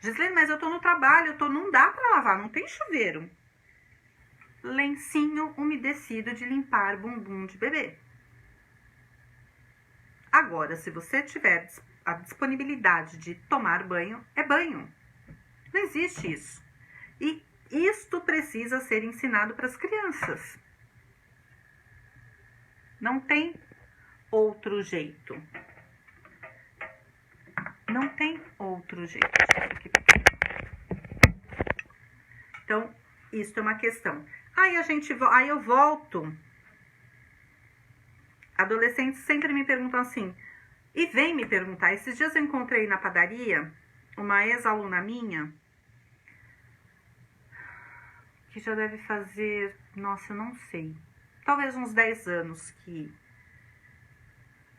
Gislene, mas eu tô no trabalho, não dá pra lavar, não tem chuveiro. Lencinho umedecido de limpar bumbum de bebê. Agora, se você tiver a disponibilidade de tomar banho, é banho. Não existe isso. E isto precisa ser ensinado para as crianças. Não tem outro jeito. Não tem outro jeito. Então, isso é uma questão. Aí eu volto. Adolescentes sempre me perguntam assim, e vem me perguntar. Esses dias eu encontrei na padaria uma ex-aluna minha, que já deve fazer, nossa, eu não sei, talvez uns 10 anos que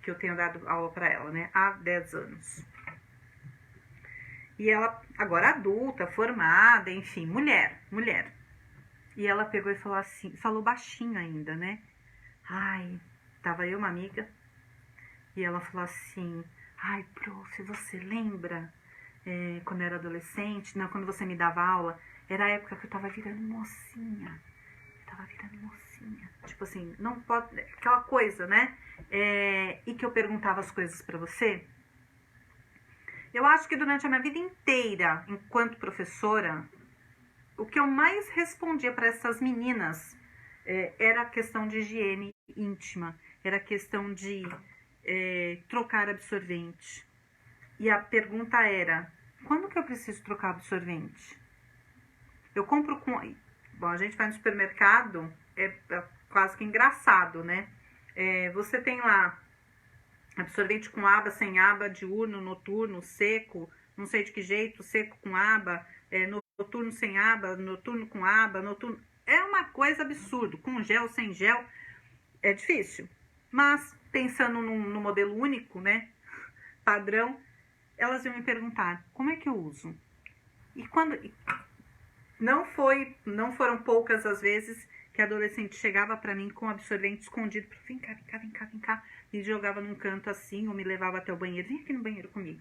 eu tenho dado aula para ela, né? Há 10 anos. E ela, agora adulta, formada, enfim, mulher. E ela pegou e falou assim, falou baixinho ainda, né? Tava eu, uma amiga, e ela falou assim, prof, você lembra quando eu era adolescente, não, quando você me dava aula, era a época que eu tava virando mocinha. Tipo assim, não pode, aquela coisa, né? E que eu perguntava as coisas pra você. Eu acho que durante a minha vida inteira, enquanto professora, o que eu mais respondia para essas meninas era a questão de higiene íntima, era a questão de trocar absorvente. E a pergunta era, quando que eu preciso trocar absorvente? Eu compro com... Bom, a gente vai no supermercado, é quase que engraçado, né? Você tem lá absorvente com aba, sem aba, diurno, noturno, seco, não sei de que jeito, seco com aba, noturno sem aba, noturno com aba, noturno... É uma coisa absurda, com gel, sem gel. é difícil. Mas, pensando no modelo único, né, padrão, elas iam me perguntar, como é que eu uso? E quando... Não foram poucas as vezes que a adolescente chegava pra mim com absorvente escondido. Vem cá, vem cá, vem cá, vem cá. Me jogava num canto assim, ou me levava até o banheiro. Vem aqui no banheiro comigo.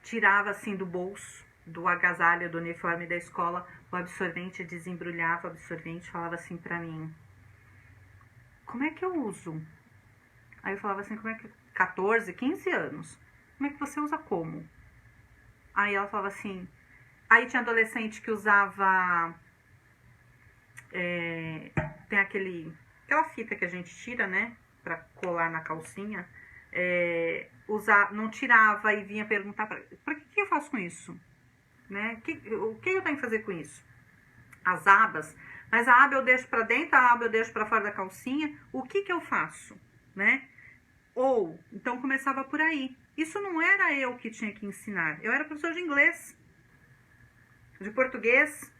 Tirava assim do bolso, do agasalho, do uniforme da escola, o absorvente, desembrulhava o absorvente, falava assim pra mim, como é que eu uso? Aí eu falava assim, como é que... 14, 15 anos. Como é que você usa como? Aí ela falava assim... Aí tinha adolescente que usava... tem aquela fita que a gente tira, né? Pra colar na calcinha. Não tirava e vinha perguntar pra que eu faço com isso? Né? O que eu tenho que fazer com isso? As abas. Mas a aba eu deixo pra dentro, a aba eu deixo pra fora da calcinha. O que eu faço? Né? Ou, então começava por aí. Isso não era eu que tinha que ensinar. Eu era professor de inglês, de português.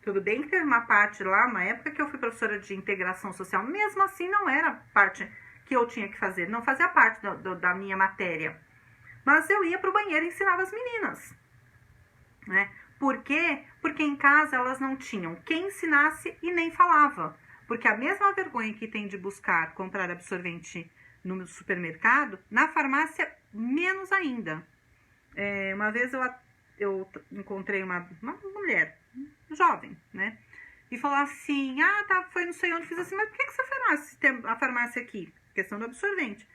Tudo bem que teve uma parte lá, uma época que eu fui professora de integração social. Mesmo assim, não era parte que eu tinha que fazer. Não fazia parte da minha matéria. Mas eu ia pro banheiro e ensinava as meninas. Né? Por quê? Porque em casa elas não tinham quem ensinasse e nem falava. Porque a mesma vergonha que tem de comprar absorvente no supermercado, na farmácia, menos ainda. Uma vez eu encontrei uma mulher, jovem, né? E falou assim, foi não sei onde, fiz assim, mas por que você farmácia, tem a farmácia aqui? Questão do absorvente.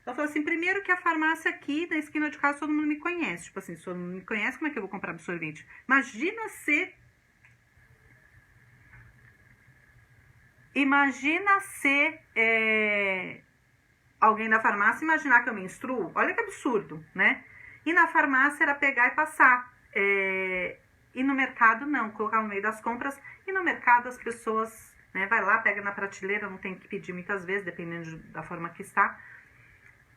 Ela falou assim, primeiro que a farmácia aqui, na esquina de casa, todo mundo me conhece. Tipo assim, se todo mundo me conhece, como é que eu vou comprar absorvente? Imagina se alguém da farmácia imaginar que eu menstruo. Olha que absurdo, né? E na farmácia era pegar e passar. E no mercado não, colocar no meio das compras. E no mercado as pessoas, né, vai lá, pega na prateleira, não tem que pedir muitas vezes, dependendo da forma que está.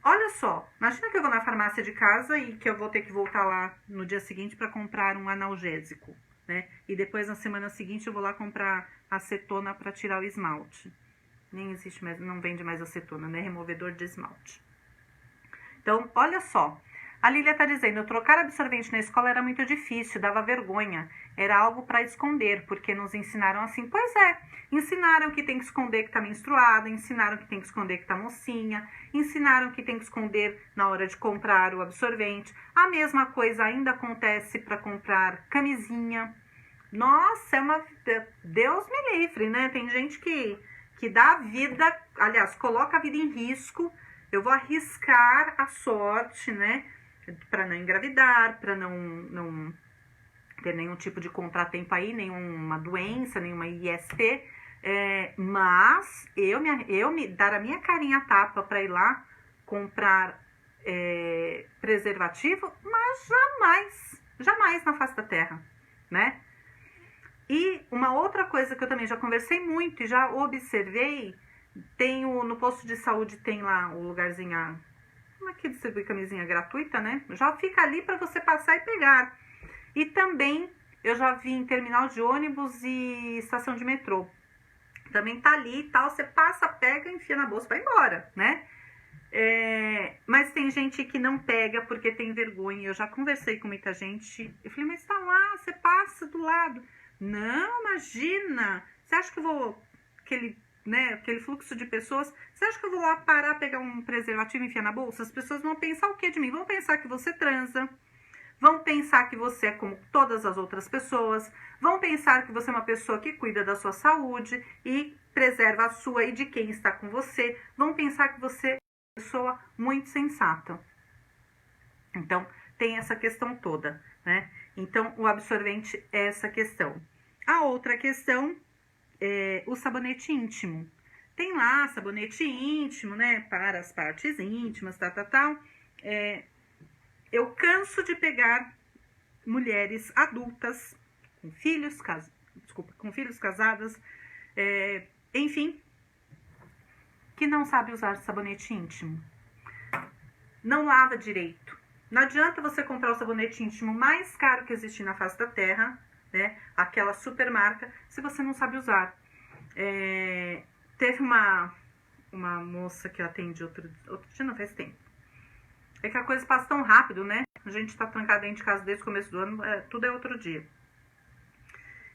Olha só, imagina que eu vou na farmácia de casa e que eu vou ter que voltar lá no dia seguinte para comprar um analgésico, né? E depois na semana seguinte eu vou lá comprar acetona para tirar o esmalte. Nem existe mais, não vende mais acetona, né? Removedor de esmalte. Então, olha só. A Lília está dizendo, trocar absorvente na escola era muito difícil, dava vergonha. Era algo para esconder, porque nos ensinaram assim. Pois é, ensinaram que tem que esconder que está menstruada, ensinaram que tem que esconder que está mocinha, ensinaram que tem que esconder na hora de comprar o absorvente. A mesma coisa ainda acontece para comprar camisinha. Nossa, Deus me livre, né? Tem gente que dá a vida, aliás, coloca a vida em risco. Eu vou arriscar a sorte, né? Para não engravidar, para não ter nenhum tipo de contratempo aí, nenhuma doença, nenhuma IST. Mas eu me dar a minha carinha a tapa para ir lá comprar preservativo, mas jamais na face da terra, né? E uma outra coisa que eu também já conversei muito e já observei, no posto de saúde tem lá o lugarzinho, como é que distribui camisinha gratuita, né? Já fica ali para você passar e pegar. E também eu já vi em terminal de ônibus e estação de metrô. Também tá ali e tal, você passa, pega, enfia na bolsa, vai embora, né? Mas tem gente que não pega porque tem vergonha. Eu já conversei com muita gente. Eu falei, mas tá lá, você passa do lado. Não, imagina. Você acha que eu vou... Aquele fluxo de pessoas, você acha que eu vou lá parar, pegar um preservativo e enfiar na bolsa? As pessoas vão pensar o que de mim? Vão pensar que você transa, vão pensar que você é como todas as outras pessoas, vão pensar que você é uma pessoa que cuida da sua saúde e preserva a sua e de quem está com você, vão pensar que você é uma pessoa muito sensata. Então, tem essa questão toda, né? Então, o absorvente é essa questão. A outra questão o sabonete íntimo. Tem lá sabonete íntimo, né, para as partes íntimas, tal. Eu canso de pegar mulheres adultas com filhos casadas, enfim, que não sabe usar sabonete íntimo. Não lava direito. Não adianta você comprar o sabonete íntimo mais caro que existe na face da terra, né? Aquela super marca, se você não sabe usar. teve uma moça que eu atendi outro dia, não faz tempo. É que a coisa passa tão rápido, né? A gente tá trancado dentro de casa desde o começo do ano, tudo é outro dia.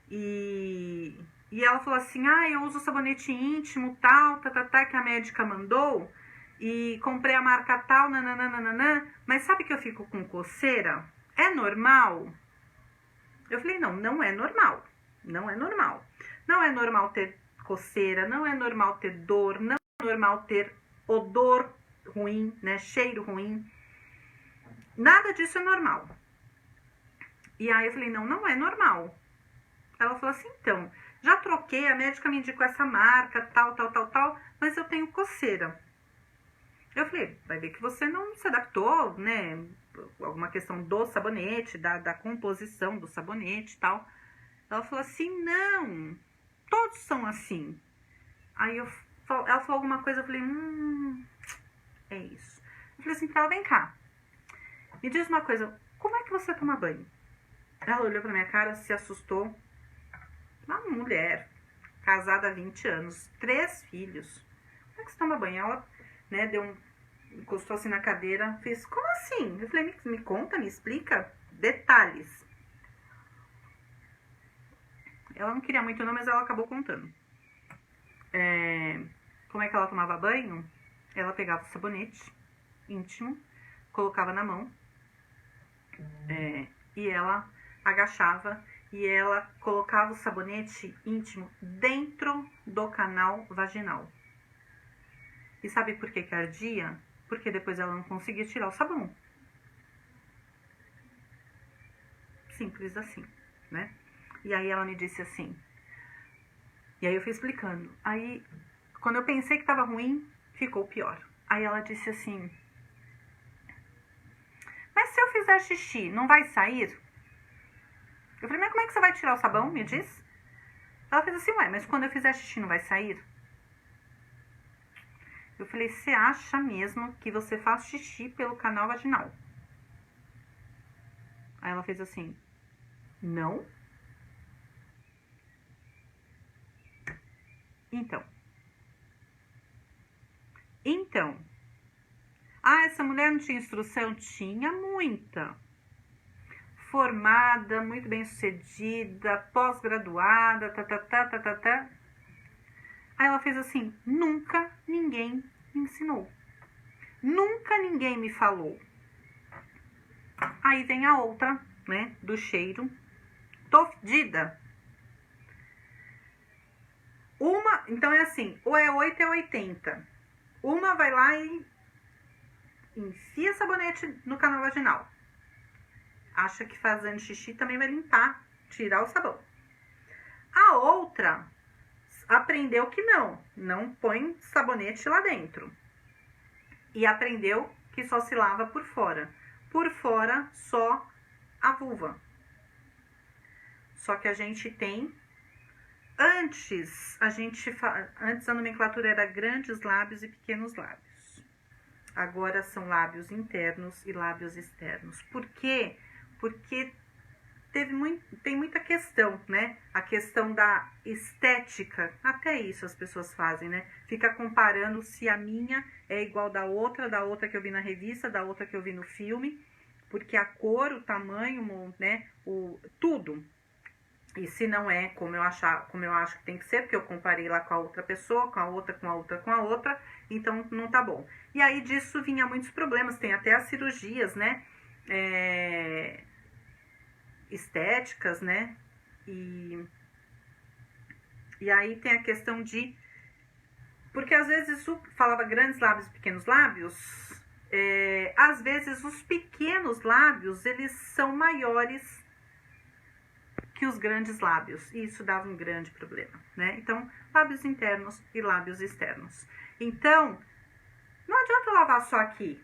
E ela falou assim, eu uso sabonete íntimo, tal, que a médica mandou, e comprei a marca tal, nananana, mas sabe que eu fico com coceira? É normal? Eu falei, não é normal. Não é normal. Não é normal ter coceira, não é normal ter dor, não é normal ter odor ruim, né? Cheiro ruim. Nada disso é normal. E aí eu falei, não é normal. Ela falou assim, então, já troquei, a médica me indicou essa marca, tal, mas eu tenho coceira. Eu falei, vai ver que você não se adaptou, né? Alguma questão do sabonete, da composição do sabonete e tal. Ela falou assim, não, todos são assim. Aí ela falou alguma coisa, eu falei, é isso. Eu falei assim pra ela, vem cá, me diz uma coisa, como é que você toma banho? Ela olhou pra minha cara, se assustou. Uma mulher, casada há 20 anos, 3 filhos. Como é que você toma banho? Ela, né, encostou assim na cadeira, fez, como assim? Eu falei, me conta, me explica detalhes. Ela não queria muito não, mas ela acabou contando. Como é que ela tomava banho? Ela pegava o sabonete íntimo, colocava na mão, e ela agachava e ela colocava o sabonete íntimo dentro do canal vaginal. E sabe por que ardia? Porque depois ela não conseguia tirar o sabão. Simples assim, né? E aí ela me disse assim, e aí eu fui explicando. Aí, quando eu pensei que tava ruim, ficou pior. Aí ela disse assim, mas se eu fizer xixi, não vai sair? Eu falei, mas como é que você vai tirar o sabão, me diz? Ela fez assim, mas quando eu fizer xixi não vai sair? Eu falei, você acha mesmo que você faz xixi pelo canal vaginal? Aí ela fez assim, não. Então. Essa mulher não tinha instrução? Tinha muita. Formada, muito bem sucedida, pós-graduada, Aí ela fez assim, nunca ninguém me ensinou. Nunca ninguém me falou. Aí vem a outra, né, do cheiro. Tô fedida. Então é assim, ou é 8 ou é 80. Uma vai lá e enfia sabonete no canal vaginal. Acha que fazendo xixi também vai limpar, tirar o sabão. A outra aprendeu que não põe sabonete lá dentro. E aprendeu que só se lava por fora. Por fora, só a vulva. Só que a gente tem... Antes a nomenclatura era grandes lábios e pequenos lábios. Agora são lábios internos e lábios externos. Por quê? Porque tem muita questão, né? A questão da estética, até isso as pessoas fazem, né? Fica comparando se a minha é igual da outra que eu vi na revista, da outra que eu vi no filme, porque a cor, o tamanho, né? Tudo. E se não é como eu acho que tem que ser, porque eu comparei lá com a outra pessoa, com a outra, então não tá bom. E aí disso vinha muitos problemas, tem até as cirurgias, né? Estéticas, né? E aí tem a questão de... Porque às vezes falava grandes lábios e pequenos lábios, às vezes os pequenos lábios, eles são maiores que os grandes lábios, e isso dava um grande problema, né? Então, lábios internos e lábios externos. Então, não adianta eu lavar só aqui.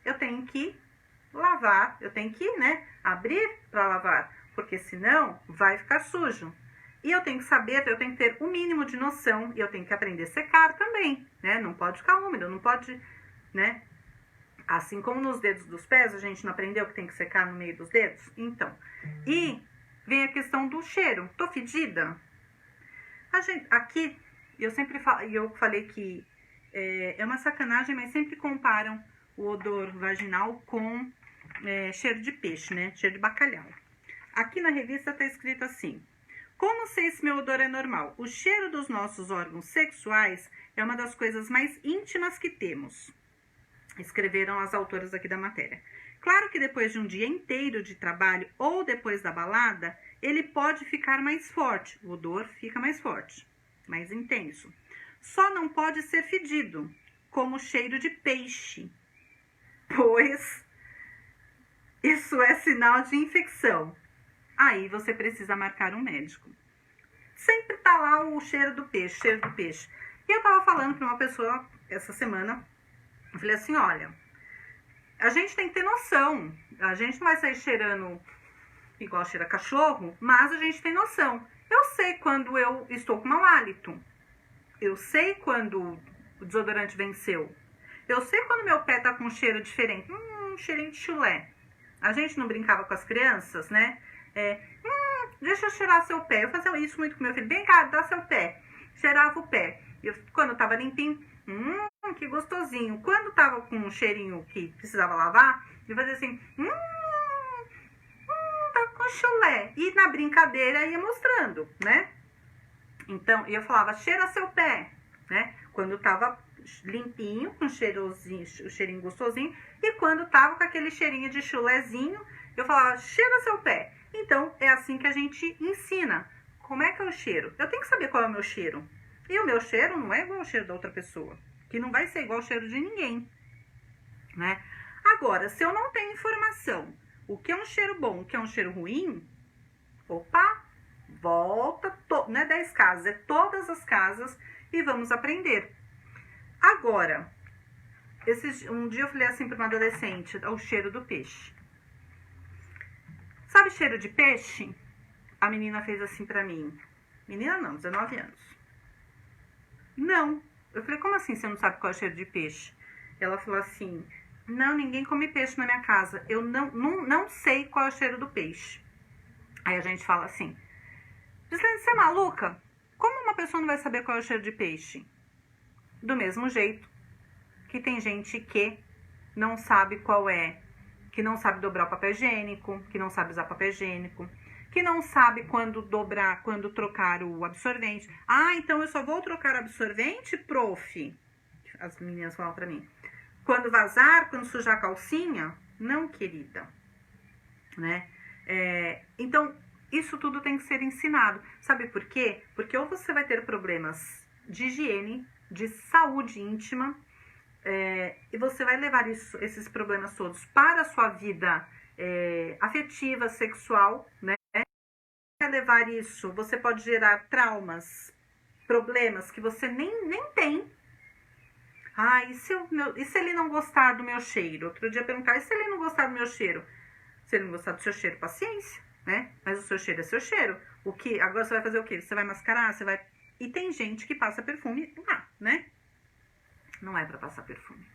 Eu tenho que lavar, eu tenho que, né, abrir para lavar, porque senão vai ficar sujo. E eu tenho que saber, eu tenho que ter o mínimo de noção, e eu tenho que aprender a secar também, né? Não pode ficar úmido, não pode, né? Assim como nos dedos dos pés, a gente não aprendeu que tem que secar no meio dos dedos? Então, e vem a questão do cheiro. Tô fedida? Aqui eu falei que é uma sacanagem, mas sempre comparam o odor vaginal com cheiro de peixe, né? Cheiro de bacalhau. Aqui na revista tá escrito assim: como sei se meu odor é normal? O cheiro dos nossos órgãos sexuais é uma das coisas mais íntimas que temos, escreveram as autoras aqui da matéria. Claro que depois de um dia inteiro de trabalho ou depois da balada, ele pode ficar mais forte, o odor fica mais forte, mais intenso. Só não pode ser fedido, como cheiro de peixe, pois isso é sinal de infecção. Aí você precisa marcar um médico. Sempre tá lá o cheiro do peixe, cheiro do peixe. E eu tava falando para uma pessoa essa semana, eu falei assim, olha, a gente tem que ter noção, a gente não vai sair cheirando igual cheira cachorro, mas a gente tem noção. Eu sei quando eu estou com mau hálito, eu sei quando o desodorante venceu, eu sei quando meu pé tá com um cheiro diferente, um cheirinho de chulé. A gente não brincava com as crianças, né? Deixa eu cheirar seu pé. Eu fazia isso muito com meu filho. Vem cá, dá seu pé. Cheirava o pé. Quando tava limpinho, que gostosinho. Quando tava com um cheirinho que precisava lavar, eu fazia assim, tá com chulé. E na brincadeira ia mostrando, né? Então, eu falava, cheira seu pé, né? Quando tava limpinho, com cheirinho gostosinho. E quando tava com aquele cheirinho de chulézinho, eu falava, cheira seu pé. Então, é assim que a gente ensina. Como é que é o cheiro? Eu tenho que saber qual é o meu cheiro. E o meu cheiro não é igual ao cheiro da outra pessoa. Que não vai ser igual ao cheiro de ninguém, né? Agora, se eu não tenho informação, o que é um cheiro bom, o que é um cheiro ruim, opa, volta, não é 10 casas, é todas as casas e vamos aprender. Agora, um dia eu falei assim para uma adolescente, o cheiro do peixe. Sabe cheiro de peixe? A menina fez assim pra mim. Menina não, 19 anos. Não. Eu falei, como assim você não sabe qual é o cheiro de peixe? Ela falou assim, não, ninguém come peixe na minha casa. Eu não sei qual é o cheiro do peixe. Aí a gente fala assim, você é maluca? Como uma pessoa não vai saber qual é o cheiro de peixe? Do mesmo jeito que tem gente que não sabe qual é, que não sabe dobrar o papel higiênico, que não sabe usar papel higiênico, que não sabe quando dobrar, quando trocar o absorvente. Ah, então eu só vou trocar absorvente, prof? As meninas falam pra mim. Quando vazar, quando sujar a calcinha? Não, querida. Né? Então, isso tudo tem que ser ensinado. Sabe por quê? Porque ou você vai ter problemas de higiene, de saúde íntima, e você vai levar esses problemas todos para a sua vida afetiva, sexual, né? Vai levar isso, você pode gerar traumas, problemas que você nem tem. Ah, e se ele não gostar do meu cheiro? Outro dia perguntar, e se ele não gostar do meu cheiro? Se ele não gostar do seu cheiro, paciência, né? Mas o seu cheiro é seu cheiro. Agora você vai fazer o quê? Você vai mascarar? E tem gente que passa perfume lá, né? Não é para passar perfume.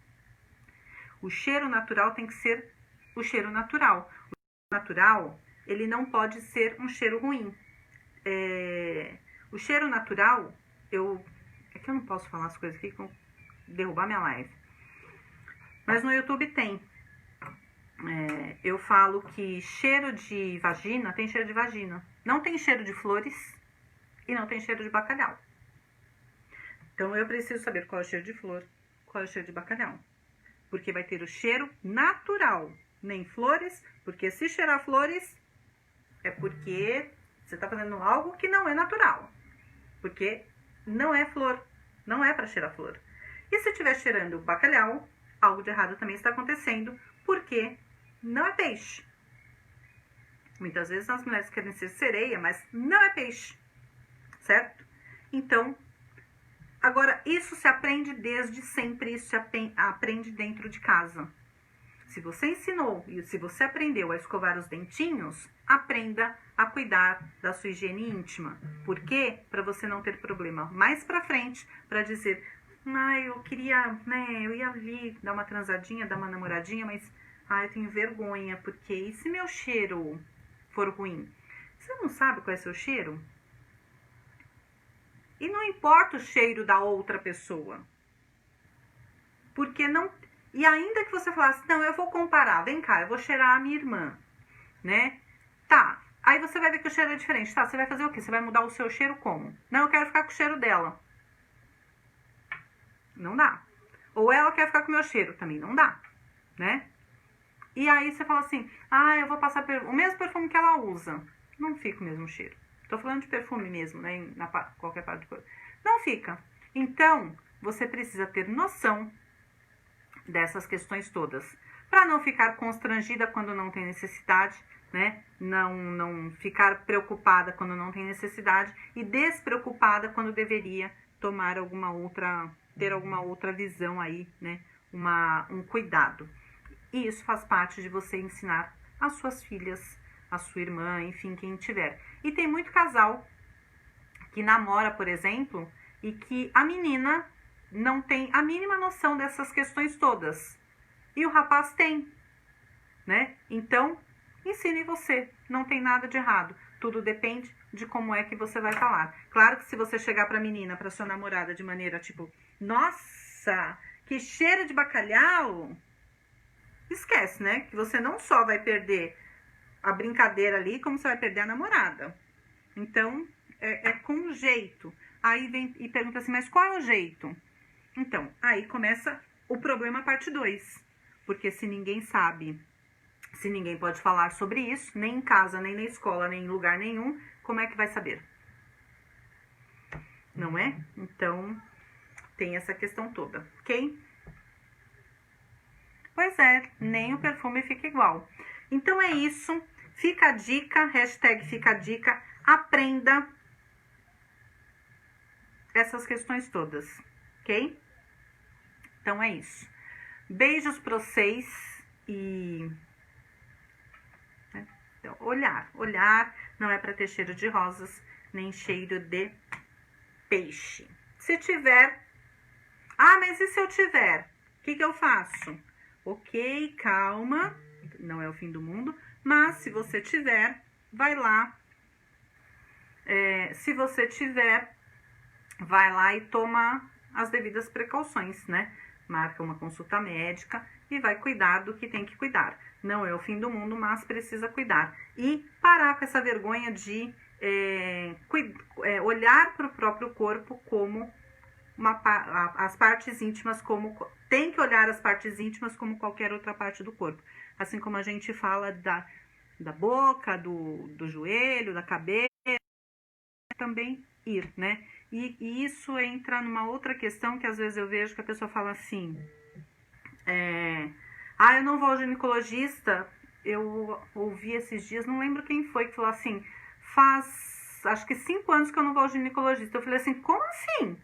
O cheiro natural tem que ser o cheiro natural. O cheiro natural, ele não pode ser um cheiro ruim. O cheiro natural, é que eu não posso falar as coisas aqui que vão derrubar minha live. Mas no YouTube tem. Eu falo que cheiro de vagina tem cheiro de vagina. Não tem cheiro de flores e não tem cheiro de bacalhau. Então eu preciso saber qual é o cheiro de flor, qual é o cheiro de bacalhau. Porque vai ter o cheiro natural, nem flores, porque se cheirar flores é porque você está fazendo algo que não é natural. Porque não é flor, não é para cheirar flor. E se estiver cheirando bacalhau, algo de errado também está acontecendo, porque não é peixe. Muitas vezes as mulheres querem ser sereia, mas não é peixe, certo? Então, agora, isso se aprende desde sempre, isso se aprende dentro de casa. Se você ensinou e se você aprendeu a escovar os dentinhos, aprenda a cuidar da sua higiene íntima. Por quê? Para você não ter problema mais pra frente, para dizer, eu queria, eu ia ali dar uma transadinha, dar uma namoradinha, mas, eu tenho vergonha, porque e se meu cheiro for ruim? Você não sabe qual é seu cheiro? E não importa o cheiro da outra pessoa. Porque não... E ainda que você falasse, não, eu vou comparar, vem cá, eu vou cheirar a minha irmã, né? Tá, aí você vai ver que o cheiro é diferente. Tá, você vai fazer o quê? Você vai mudar o seu cheiro como? Não, eu quero ficar com o cheiro dela. Não dá. Ou ela quer ficar com o meu cheiro, também não dá, né? E aí você fala assim, ah, eu vou passar o mesmo perfume que ela usa. Não fica o mesmo cheiro. Tô falando de perfume mesmo, né? Qualquer parte do corpo. Não fica. Então, você precisa ter noção dessas questões todas. Para não ficar constrangida quando não tem necessidade, né? Não ficar preocupada quando não tem necessidade e despreocupada quando deveria tomar ter alguma outra visão aí, né? Um cuidado. E isso faz parte de você ensinar as suas filhas, a sua irmã, enfim, quem tiver. E tem muito casal que namora, por exemplo, e que a menina não tem a mínima noção dessas questões todas. E o rapaz tem, né? Então, ensine você. Não tem nada de errado. Tudo depende de como é que você vai falar. Claro que se você chegar pra menina, pra sua namorada, de maneira tipo, nossa, que cheiro de bacalhau, esquece, né? Que você não só vai perder a brincadeira ali, como você vai perder a namorada. Então, é com jeito. Aí vem e pergunta assim, mas qual é o jeito? Então, aí começa o problema parte 2. Porque se ninguém sabe, se ninguém pode falar sobre isso, nem em casa, nem na escola, nem em lugar nenhum, como é que vai saber? Não é? Então, tem essa questão toda, ok? Pois é, nem o perfume fica igual. Então é isso, fica a dica, hashtag fica a dica, aprenda essas questões todas, ok? Então é isso. Beijos pra vocês e... Então, olhar não é para ter cheiro de rosas, nem cheiro de peixe. Se tiver... Ah, mas e se eu tiver? O que eu faço? Ok, calma, não é o fim do mundo, mas se você tiver, vai lá. Se você tiver, vai lá e toma as devidas precauções, né? Marca uma consulta médica e vai cuidar do que tem que cuidar. Não é o fim do mundo, mas precisa cuidar. E parar com essa vergonha de olhar para o próprio corpo como as partes íntimas, como tem que olhar as partes íntimas como qualquer outra parte do corpo. Assim como a gente fala da boca, do joelho, da cabeça, também ir, né? E isso entra numa outra questão que às vezes eu vejo que a pessoa fala assim, eu não vou ao ginecologista. Eu ouvi esses dias, não lembro quem foi, que falou assim, faz acho que 5 anos que eu não vou ao ginecologista. Eu falei assim, como assim?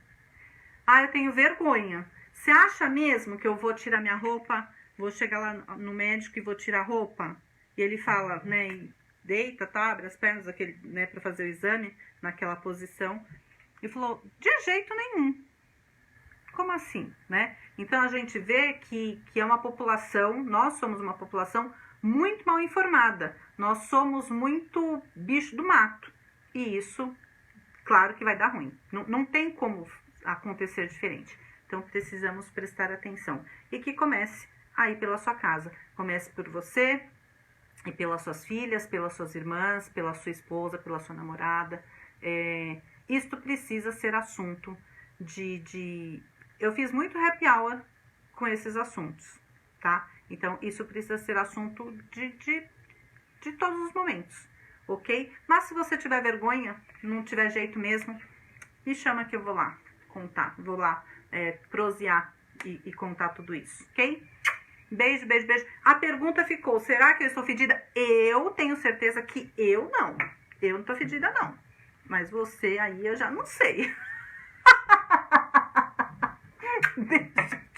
Eu tenho vergonha. Você acha mesmo que eu vou tirar minha roupa, vou chegar lá no médico e vou tirar a roupa? E ele fala, né, deita, tá, abre as pernas, aquele, né, pra fazer o exame, naquela posição. E falou, de jeito nenhum. Como assim, né? Então a gente vê que é uma população, nós somos uma população muito mal informada. Nós somos muito bicho do mato. E isso, claro que vai dar ruim. Não tem como acontecer diferente. Então precisamos prestar atenção. E que comece aí pela sua casa. Comece por você e pelas suas filhas, pelas suas irmãs, pela sua esposa, pela sua namorada. Isto precisa ser assunto Eu fiz muito happy hour com esses assuntos, tá? Então, isso precisa ser assunto de todos os momentos, ok? Mas se você tiver vergonha, não tiver jeito mesmo, me chama que eu vou lá contar, vou lá prosear e contar tudo isso, ok? Beijo, beijo, beijo. A pergunta ficou, será que eu estou fedida? Eu tenho certeza que eu não tô fedida não, mas você aí eu já não sei. Beijo.